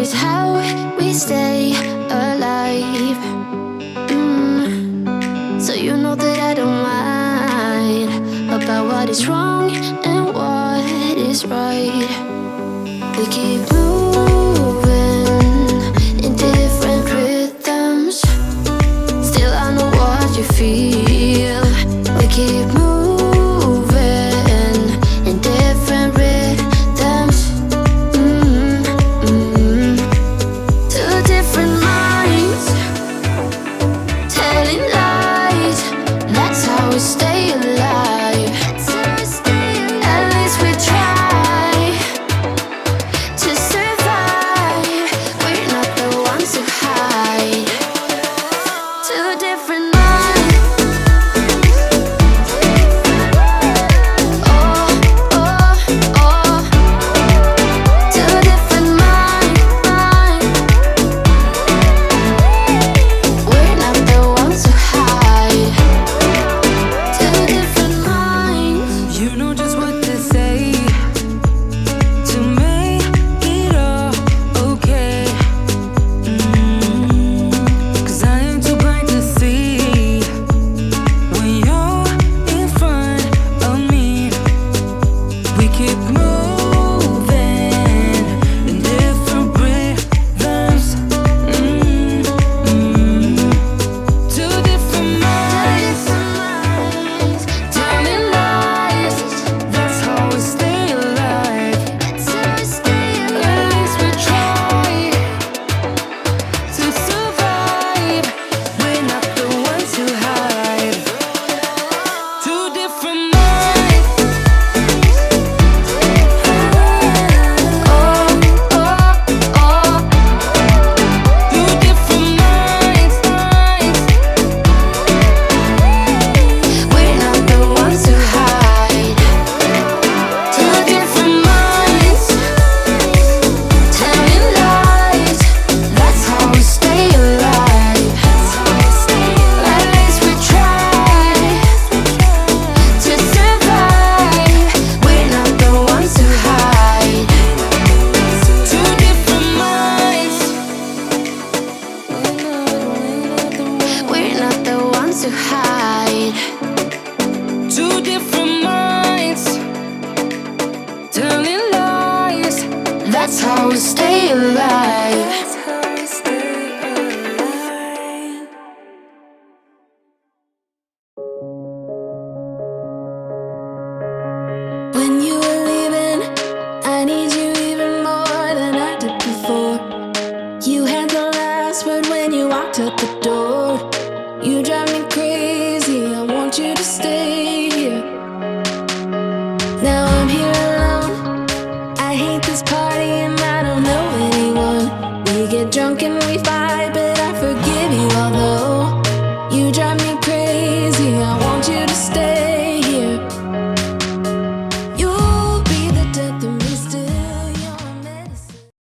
is how we stay alive. So you know that I don't mind about what is wrong and what is right. We keep moving in different rhythms. Still I know what you feel. We keep moving in different rhythms. Two different minds telling lies. That's how we stay alive. At least we try to survive. We're not the ones who hide. Two different minds. Oh, oh, oh. Two different minds. We're not the ones who hide. Two different minds. You know just what to say to make it all okay. 'Cause I am too blind to see when you're in front of me. We keep moving in different rhythms. Two different minds telling lies. That's how we stay alive. At least we try to survive. We're not the ones who hide. Two different minds. Oh, oh, oh. Two different minds. We're not the ones who hide. Two different minds telling lies. That's how we stay alive. At least we try to survive. We're not the ones who hide. Two different minds. We're not the ones who hide. Two different minds telling lies. That's how we stay alive. When you were leaving, I need you even more than I did before. You had the last word when you walked out the door. You drive me crazy, I want you to stay here.